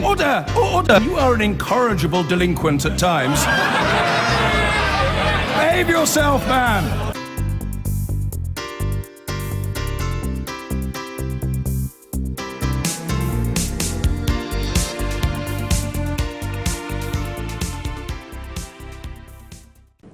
Order! Order! You are an incorrigible delinquent at times. Behave yourself, man!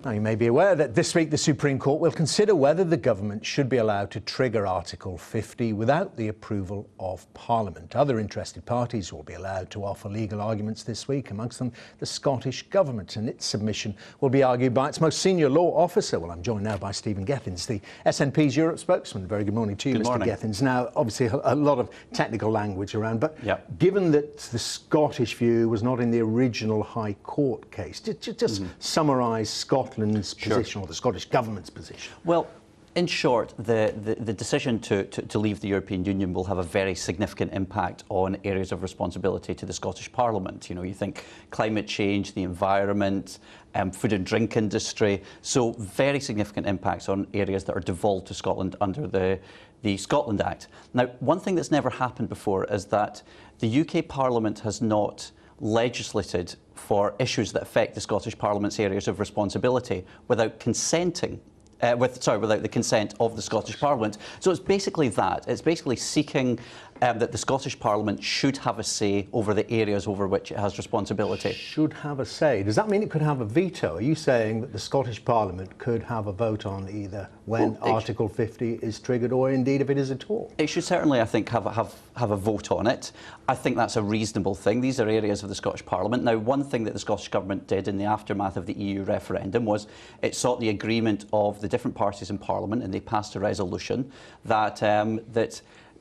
Now, you may be aware that this week the Supreme Court will consider whether the government should be allowed to trigger Article 50 without the approval of Parliament. Other interested parties will be allowed to offer legal arguments this week, amongst them the Scottish Government, and its submission will be argued by its most senior law officer. Well, I'm joined now by Stephen Gethins, the SNP's Europe spokesman. Very good morning to you, Mr. Gethins. Now, obviously a lot of technical language around, but given that the Scottish view was not in the original High Court case, just summarise Scotland's position, or the Scottish Government's position? Well, in short, the decision to leave the European Union will have a very significant impact on areas of responsibility to the Scottish Parliament. You know, you think climate change, the environment, food and drink industry, so very significant impacts on areas that are devolved to Scotland under the Scotland Act. Now, one thing that's never happened before is that the UK Parliament has not legislated for issues that affect the Scottish Parliament's areas of responsibility without consenting, without the consent of the Scottish Parliament. So it's basically that. It's basically seeking that the Scottish Parliament should have a say over the areas over which it has responsibility. Should have a say? Does that mean it could have a veto? Are you saying that the Scottish Parliament could have a vote on either when Article 50 is triggered, or indeed if it is at all? It should certainly, I think, have a vote on it. I think that's a reasonable thing. These are areas of the Scottish Parliament. Now, one thing that the Scottish Government did in the aftermath of the EU referendum was it sought the agreement of the different parties in Parliament, and they passed a resolution that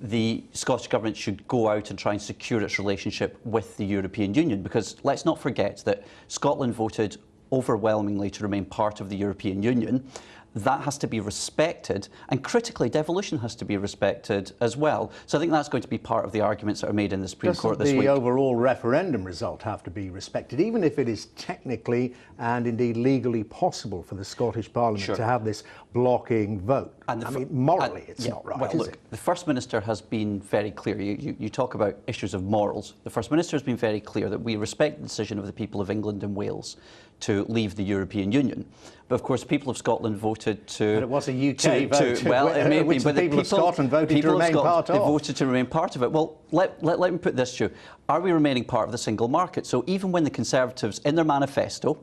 the Scottish Government should go out and try and secure its relationship with the European Union, because let's not forget that Scotland voted overwhelmingly to remain part of the European Union. That has to be respected, and critically, devolution has to be respected as well. So I think that's going to be part of the arguments that are made in the Supreme Court this week. Doesn't the overall referendum result have to be respected, even if it is technically and indeed legally possible for the Scottish Parliament to have this blocking vote? I mean, morally, it's not right, is it? The First Minister has been very clear. You talk about issues of morals. The First Minister has been very clear that we respect the decision of the people of England and Wales to leave the European Union. But of course, the people of Scotland voted to... But it was a UK vote, well, it may which be, but the people of Scotland voted to remain part of. They voted to remain part of it. Well, let me put this to you. Are we remaining part of the single market? So even when the Conservatives, in their manifesto,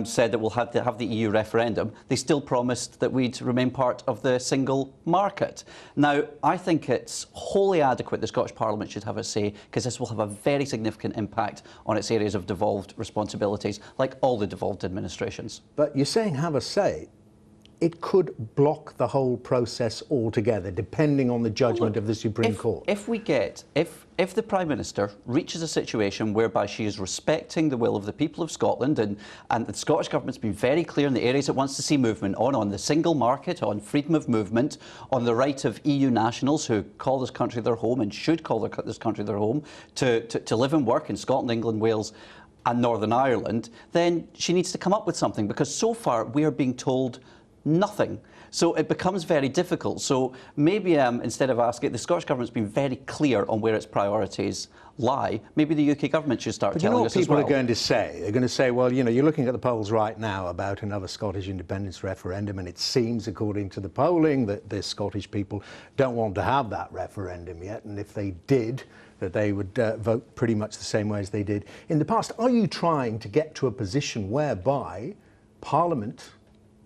said that we'll have to have the EU referendum, they still promised that we'd remain part of the single market. Now, I think it's wholly adequate the Scottish Parliament should have a say, because this will have a very significant impact on its areas of devolved responsibilities, like all the devolved administrations. But you're saying have a say. It could block the whole process altogether, depending on the judgment of the Supreme Court. If the Prime Minister reaches a situation whereby she is respecting the will of the people of Scotland, and the Scottish Government's been very clear in the areas it wants to see movement on the single market, on freedom of movement, on the right of EU nationals who call this country their home and should call this country their home, to live and work in Scotland, England, Wales and Northern Ireland, then she needs to come up with something, because so far we are being told nothing. So it becomes very difficult. So maybe instead of asking, the Scottish Government's been very clear on where its priorities lie. Maybe the UK Government should start telling us as well. But you know what people are going to say? They're going to say, well, you know, you're looking at the polls right now about another Scottish independence referendum, and it seems, according to the polling, that the Scottish people don't want to have that referendum yet. And if they did, that they would vote pretty much the same way as they did in the past. Are you trying to get to a position whereby Parliament,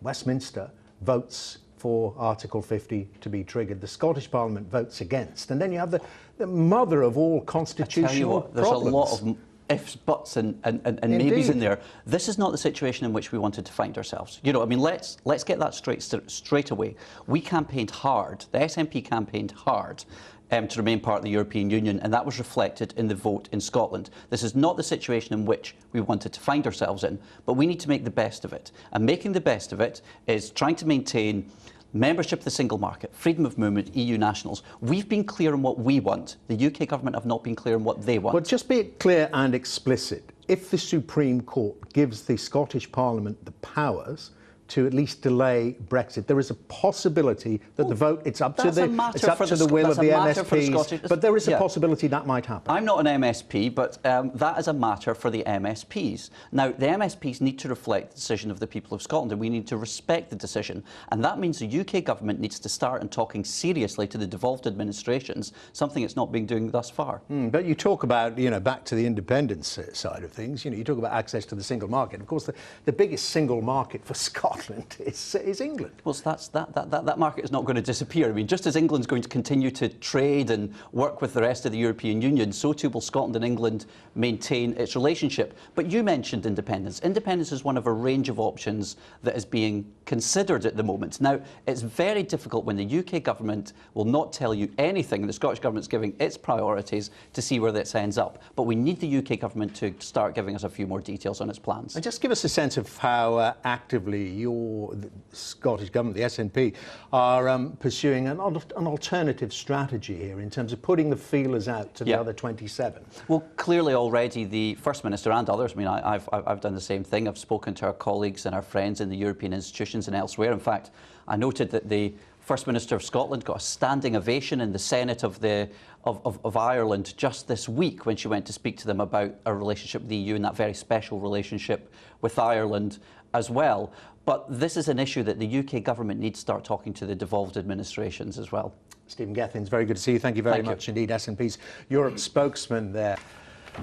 Westminster, votes for Article 50 to be triggered, the Scottish Parliament votes against, and then you have the mother of all constitutional problems? There's a lot of ifs, buts and maybes in there. This is not the situation in which we wanted to find ourselves. You know, I mean, let's get that straight away. We campaigned hard, the SNP campaigned hard to remain part of the European Union, and that was reflected in the vote in Scotland. This is not the situation in which we wanted to find ourselves in, but we need to make the best of it. And making the best of it is trying to maintain membership of the single market, freedom of movement, EU nationals. We've been clear on what we want. The UK Government have not been clear on what they want. Well, just be clear and explicit. If the Supreme Court gives the Scottish Parliament the powers to at least delay Brexit? There is a possibility that the vote, it's up to the will of the MSPs, but there is a possibility that might happen. I'm not an MSP, but that is a matter for the MSPs. Now, the MSPs need to reflect the decision of the people of Scotland, and we need to respect the decision. And that means the UK government needs to start and talking seriously to the devolved administrations, something it's not been doing thus far. But you talk about, back to the independence side of things, you talk about access to the single market. Of course, the biggest single market for Scotland is England. Well, so that market is not going to disappear. I mean, just as England's going to continue to trade and work with the rest of the European Union, so too will Scotland and England maintain its relationship. But you mentioned independence. Independence is one of a range of options that is being considered at the moment. Now, it's very difficult when the UK government will not tell you anything. The Scottish government's giving its priorities to see where this ends up. But we need the UK government to start giving us a few more details on its plans. And just give us a sense of how actively the Scottish government, the SNP, are pursuing an alternative strategy here in terms of putting the feelers out to the other 27. Well, clearly already the First Minister and others, I mean, I've done the same thing. I've spoken to our colleagues and our friends in the European institutions and elsewhere. In fact, I noted that the First Minister of Scotland got a standing ovation in the Senate of Ireland just this week when she went to speak to them about our relationship with the EU and that very special relationship with Ireland as well. But this is an issue that the UK government needs to start talking to the devolved administrations as well. Stephen Gethin's, very good to see you. Thank you very much indeed. SNP's Europe spokesman there.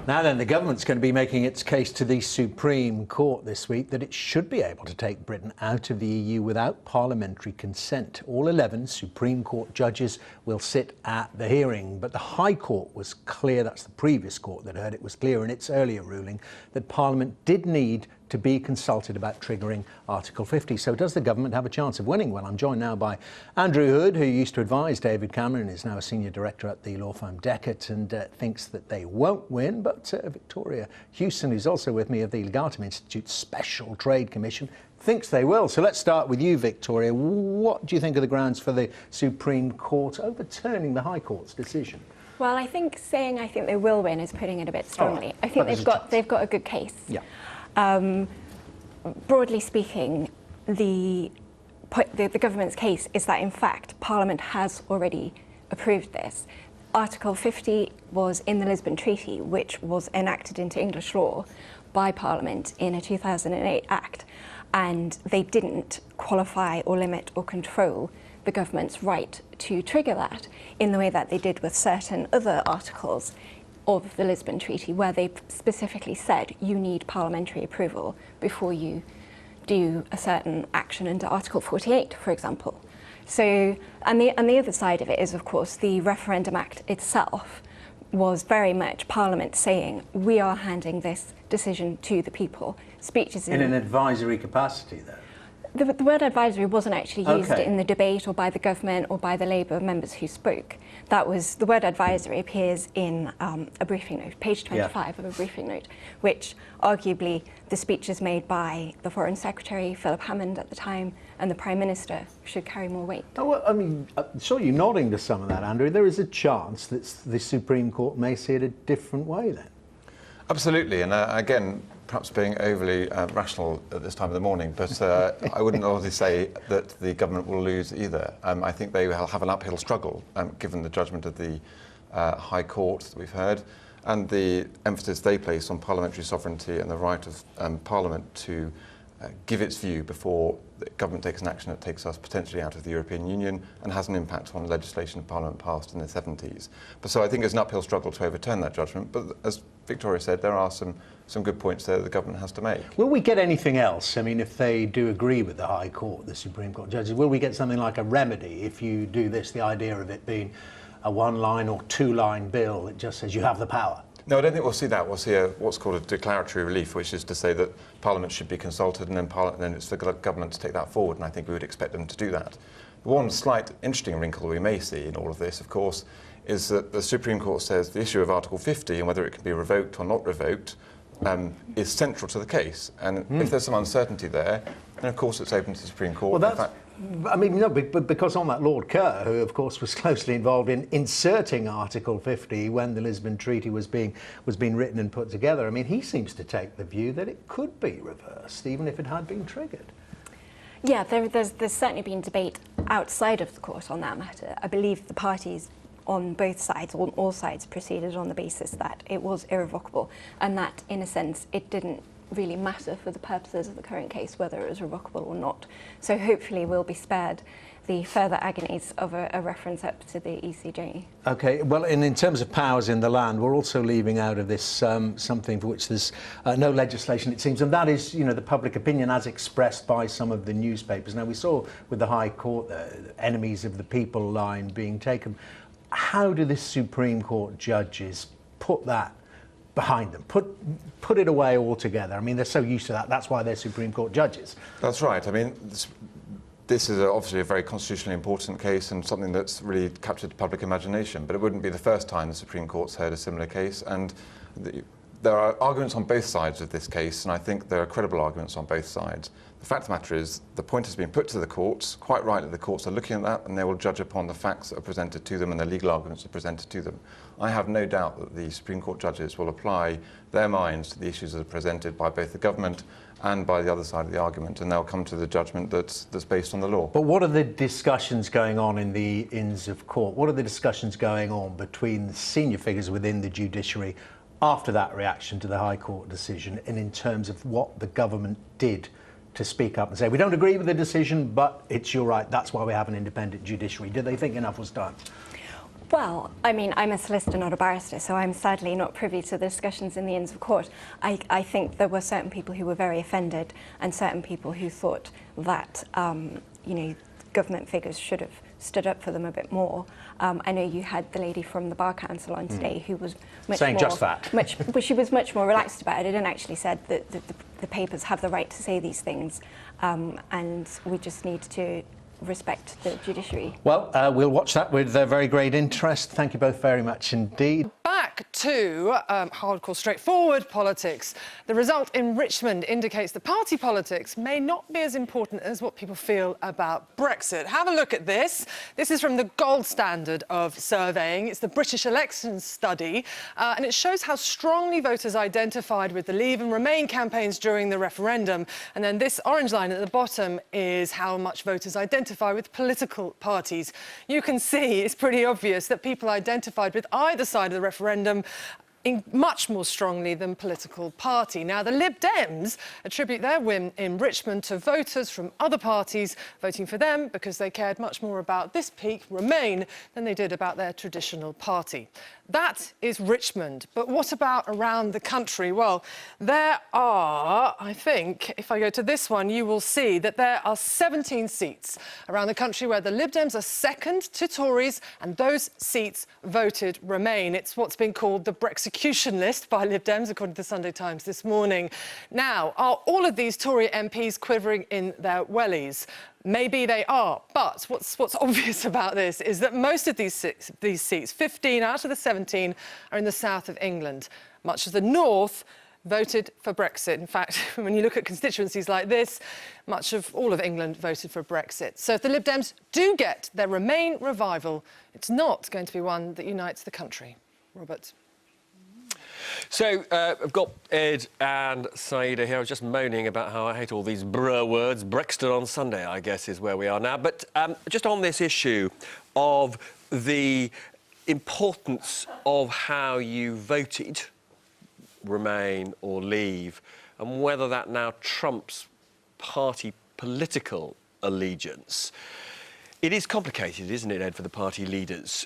Now then, the government's going to be making its case to the Supreme Court this week that it should be able to take Britain out of the EU without parliamentary consent. All 11 Supreme Court judges will sit at the hearing, but the High Court was clear, that's the previous court that heard it, was clear in its earlier ruling that Parliament did need to be consulted about triggering Article 50. So does the government have a chance of winning? Well, I'm joined now by Andrew Hood, who used to advise David Cameron, is now a senior director at the law firm Deckett, and thinks that they won't win. But Victoria Hewson, who's also with me of the Legatum Institute's Special Trade Commission, thinks they will. So let's start with you, Victoria. What do you think are the grounds for the Supreme Court overturning the High Court's decision? Well, I think saying I think they will win is putting it a bit strongly. I think they've got a good case. Yeah. Broadly speaking, the government's case is that, in fact, Parliament has already approved this. Article 50 was in the Lisbon Treaty, which was enacted into English law by Parliament in a 2008 Act, and they didn't qualify or limit or control the government's right to trigger that in the way that they did with certain other articles of the Lisbon Treaty, where they specifically said you need parliamentary approval before you do a certain action under Article 48, for example. So, and the other side of it is, of course, the Referendum Act itself was very much Parliament saying we are handing this decision to the people. Speeches in an advisory capacity, though. The word advisory wasn't actually used in the debate or by the government or by the Labour members who spoke. That was, the word advisory appears in a briefing note, page 25 of a briefing note, which arguably the speeches made by the Foreign Secretary, Philip Hammond at the time, and the Prime Minister should carry more weight. Oh, well, I mean, I saw you nodding to some of that, Andrew. There is a chance that the Supreme Court may see it a different way then. Absolutely, and again, perhaps being overly rational at this time of the morning, but I wouldn't honestly say that the government will lose either. I think they will have an uphill struggle, given the judgment of the High Court that we've heard, and the emphasis they place on parliamentary sovereignty and the right of Parliament to give its view before the government takes an action that takes us potentially out of the European Union and has an impact on legislation Parliament passed in the 70s. But so I think it's an uphill struggle to overturn that judgment, but as Victoria said, there are some good points there that the government has to make. Will we get anything else? I mean, if they do agree with the High Court, the Supreme Court judges, will we get something like a remedy if you do this, the idea of it being a one-line or two-line bill that just says you have the power? No, I don't think we'll see that. We'll see what's called a declaratory relief, which is to say that Parliament should be consulted and then it's for the government to take that forward, and I think we would expect them to do that. The one slight interesting wrinkle we may see in all of this, of course, is that the Supreme Court says the issue of Article 50 and whether it can be revoked or not revoked is central to the case. And if there's some uncertainty there, then of course it's open to the Supreme Court. Well, I mean, no, but because on that Lord Kerr, who of course was closely involved in inserting Article 50 when the Lisbon Treaty was being written and put together, I mean, he seems to take the view that it could be reversed, even if it had been triggered. Yeah, there's certainly been debate outside of the court on that matter. I believe the parties on both sides, on all sides, proceeded on the basis that it was irrevocable, and that, in a sense, it didn't really matter for the purposes of the current case whether it was revocable or not. So hopefully we'll be spared the further agonies of a reference up to the ECJ. OK, well, in terms of powers in the land, we're also leaving out of this something for which there's no legislation, it seems, and that is, you know, the public opinion as expressed by some of the newspapers. Now, we saw with the High Court the enemies of the people line being taken. How do the Supreme Court judges put that behind them, put it away altogether? I mean, they're so used to that. That's why they're Supreme Court judges. That's right. I mean, this is obviously a very constitutionally important case and something that's really captured the public imagination, but it wouldn't be the first time the Supreme Court's heard a similar case, and there are arguments on both sides of this case, and I think there are credible arguments on both sides. The fact of the matter is, the point has been put to the courts. Quite rightly, the courts are looking at that, and they will judge upon the facts that are presented to them and the legal arguments that are presented to them. I have no doubt that the Supreme Court judges will apply their minds to the issues that are presented by both the government and by the other side of the argument, and they'll come to the judgment that's based on the law. But what are the discussions going on in the Inns of Court? What are the discussions going on between the senior figures within the judiciary after that reaction to the High Court decision, and in terms of what the government did to speak up and say, we don't agree with the decision, but it's your right, that's why we have an independent judiciary? Did they think enough was done? Well, I mean, I'm a solicitor, not a barrister, so I'm sadly not privy to the discussions in the Inns of Court. I think there were certain people who were very offended and certain people who thought that, you know, government figures should have stood up for them a bit more. I know you had the lady from the Bar Council on today who was much saying more, just that. Well, she was much more relaxed about it and actually said that the papers have the right to say these things, and we just need to respect the judiciary. Well, we'll watch that with very great interest. Thank you both very much indeed. Back to hardcore, straightforward politics. The result in Richmond indicates that party politics may not be as important as what people feel about Brexit. Have a look at this. This is from the gold standard of surveying. It's the British Elections Study, and it shows how strongly voters identified with the Leave and Remain campaigns during the referendum. And then this orange line at the bottom is how much voters identify with political parties. You can see it's pretty obvious that people identified with either side of the referendum much more strongly than political party. Now, the Lib Dems attribute their win in Richmond to voters from other parties voting for them because they cared much more about this peak, Remain, than they did about their traditional party. That is Richmond. But what about around the country? Well, there are, I think, if I go to this one, you will see that there are 17 seats around the country where the Lib Dems are second to Tories, and those seats voted Remain. It's what's been called the Brexecution list by Lib Dems, according to the Sunday Times this morning. Now, are all of these Tory MPs quivering in their wellies? Maybe they are, but what's obvious about this is that most of these seats, 15 out of the 17, are in the south of England. Much of the north voted for Brexit. In fact, when you look at constituencies like this, much of all of England voted for Brexit. So if the Lib Dems do get their Remain revival, it's not going to be one that unites the country. Robert. So, I've got Ed and Saida here. I was just moaning about how I hate all these words. Brexit on Sunday, I guess, is where we are now. But just on this issue of the importance of how you voted, Remain or Leave, and whether that now trumps party political allegiance. It is complicated, isn't it, Ed, for the party leaders,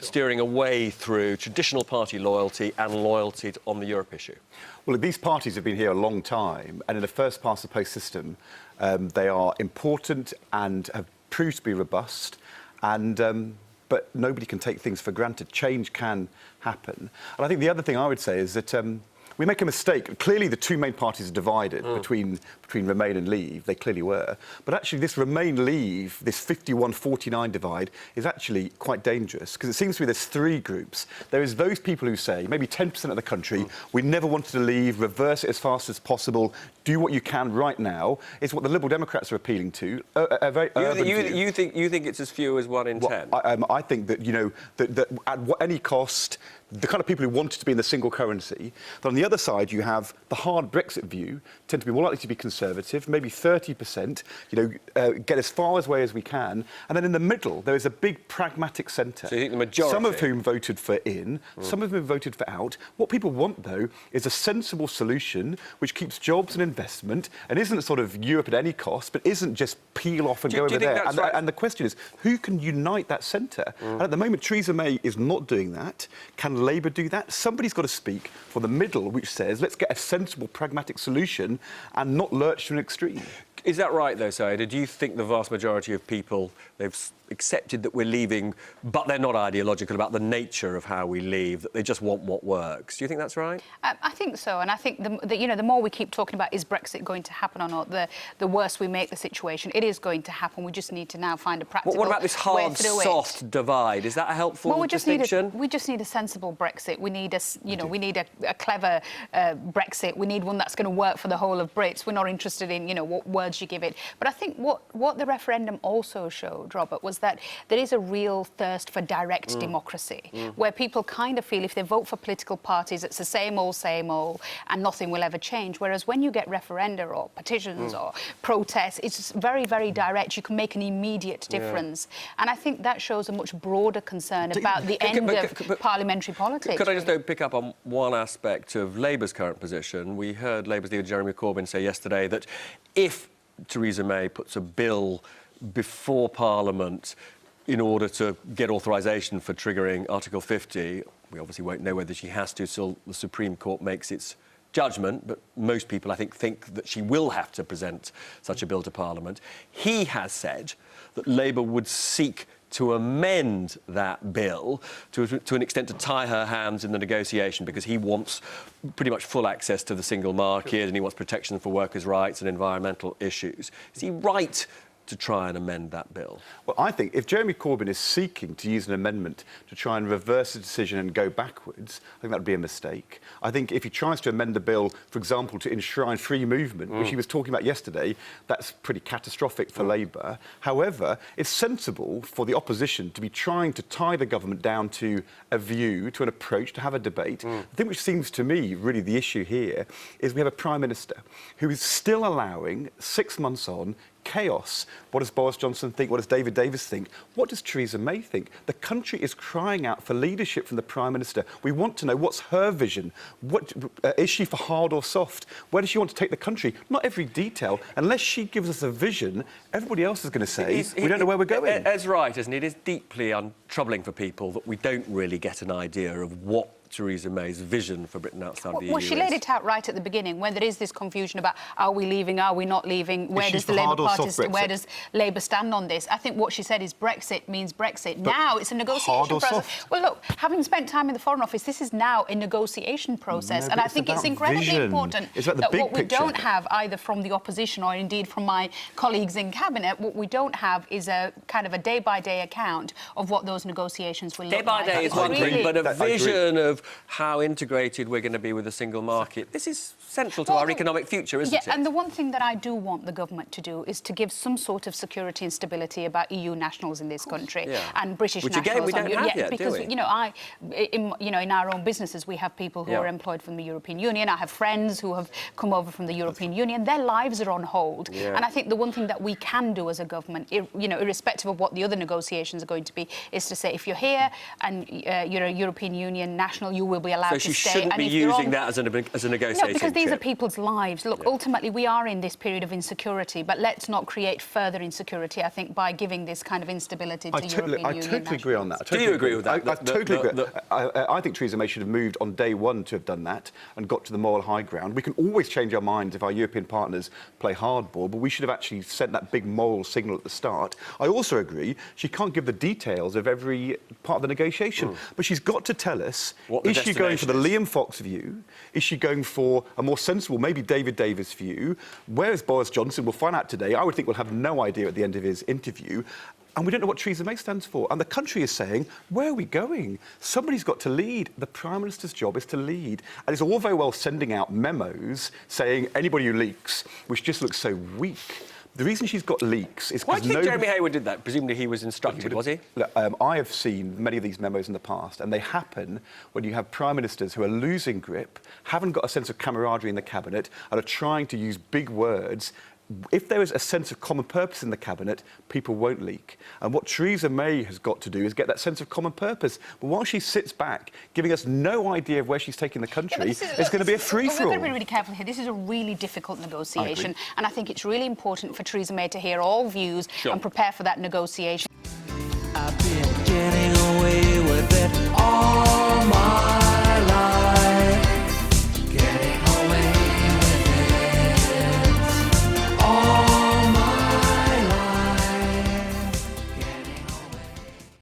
steering away through traditional party loyalty and loyalty on the Europe issue? Well, these parties have been here a long time, and in a first-past-the-post system, they are important and have proved to be robust, and but nobody can take things for granted. Change can happen. And I think the other thing I would say is that we make a mistake. Clearly, the two main parties are divided between Remain and Leave. They clearly were. But actually, this Remain-Leave, this 51-49 divide, is actually quite dangerous, because it seems to me there's three groups. There is those people who say, maybe 10% of the country, we never wanted to leave, reverse it as fast as possible, do what you can right now, is what the Liberal Democrats are appealing to. A very urban view. You think it's as few as 1 in 10? I think that, you know, that at any cost, the kind of people who wanted to be in the single currency. Then on the other side, you have the hard Brexit view, tend to be more likely to be conservative, maybe 30%, get as far away as we can. And then in the middle, there is a big pragmatic centre. So you think the majority? Some of whom voted for in, some of whom voted for out. What people want, though, is a sensible solution which keeps jobs and investment and isn't sort of Europe at any cost, but isn't just peel off and go over there. And the question is, who can unite that centre? And at the moment, Theresa May is not doing that. Can Labour do that? Somebody's got to speak for the middle, which says, let's get a sensible, pragmatic solution and not lurch to an extreme. Is that right, though, Saida? Do you think the vast majority of people, they've accepted that we're leaving, but they're not ideological about the nature of how we leave, that they just want what works? Do you think that's right? I think so, and I think the more we keep talking about is Brexit going to happen or not, the worse we make the situation. It is going to happen. We just need to now find a practical What about this hard-soft divide? Is that a helpful distinction? We just need a sensible Brexit. We need we need a clever Brexit. We need one that's going to work for the whole of Brits. We're not interested in what words you give it. But I think what the referendum also showed, Robert, was that there is a real thirst for direct democracy, where people kind of feel if they vote for political parties, it's the same old, and nothing will ever change. Whereas when you get referenda or petitions or protests, it's very, very direct. You can make an immediate difference. And I think that shows a much broader concern about the end of parliamentary politics. Could I just pick up on one aspect of Labour's current position? We heard Labour's leader Jeremy Corbyn say yesterday that if Theresa May puts a bill before Parliament in order to get authorisation for triggering Article 50, we obviously won't know whether she has to till the Supreme Court makes its judgment, but most people, I think that she will have to present such a bill to Parliament. He has said that Labour would seek to amend that bill to an extent to tie her hands in the negotiation, because he wants pretty much full access to the single market and he wants protection for workers' rights and environmental issues. Is he right to try and amend that bill? Well, I think if Jeremy Corbyn is seeking to use an amendment to try and reverse the decision and go backwards, I think that would be a mistake. I think if he tries to amend the bill, for example, to enshrine free movement, which he was talking about yesterday, that's pretty catastrophic for Labour. However, it's sensible for the opposition to be trying to tie the government down to a view, to an approach, to have a debate. The thing which seems to me really the issue here is we have a Prime Minister who is still allowing, 6 months on, chaos. What does Boris Johnson think? What does David Davis think? What does Theresa May think? The country is crying out for leadership from the Prime Minister. We want to know what's her vision. What is she for hard or soft? Where does she want to take the country? Not every detail. Unless she gives us a vision, everybody else is going to say, we don't know where we're going. Ed's right, isn't it? It is deeply troubling for people that we don't really get an idea of what Theresa May's vision for Britain outside the EU. Well, she laid it out right at the beginning, when there is this confusion about are we leaving, are we not leaving, where does the Labour Party, where does Labour stand on this? I think what she said is Brexit means Brexit. But now it's a negotiation process. Soft? Well, look, having spent time in the Foreign Office, this is now a negotiation process, and I think it's incredibly important that what we don't have either from the opposition or indeed from my colleagues in Cabinet, what we don't have is a kind of a day-by-day account of what those negotiations will look like. Day-by-day is one thing, but a vision of how integrated we're going to be with the single market. This is central to our economic future, isn't it? Yeah, and the one thing that I do want the government to do is to give some sort of security and stability about EU nationals in this country and British nationals. Which again, we don't have yet, because, do we? In our own businesses, we have people who are employed from the European Union. I have friends who have come over from the European Union. Their lives are on hold. Yeah. And I think the one thing that we can do as a government, irrespective of what the other negotiations are going to be, is to say, if you're here and you're a European Union national, you will be allowed to stay. So she shouldn't be using that as a negotiating No, because these are people's lives. Look, ultimately, we are in this period of insecurity, but let's not create further insecurity, I think, by giving this kind of instability to European Union I totally agree on that. Do you agree with that? I totally agree. I think Theresa May should have moved on day one to have done that and got to the moral high ground. We can always change our minds if our European partners play hardball, but we should have actually sent that big moral signal at the start. I also agree she can't give the details of every part of the negotiation, but she's got to tell us, is she going for the Liam Fox view? Is she going for a more sensible, maybe David Davis view? Where is Boris Johnson? We'll find out today. I would think we'll have no idea at the end of his interview. And we don't know what Theresa May stands for. And the country is saying, where are we going? Somebody's got to lead. The Prime Minister's job is to lead. And it's all very well sending out memos saying anybody who leaks, which just looks so weak. The reason she's got leaks is Why because do you think Jeremy Hayward did that? Presumably he was instructed, was he? Look, I have seen many of these memos in the past, and they happen when you have prime ministers who are losing grip, haven't got a sense of camaraderie in the cabinet, and are trying to use big words. If there is a sense of common purpose in the cabinet, people won't leak. And what Theresa May has got to do is get that sense of common purpose. But while she sits back, giving us no idea of where she's taking the country, it's going to be a free-for-all. We've got to be really careful here. This is a really difficult negotiation, and I think it's really important for Theresa May to hear all views and prepare for that negotiation.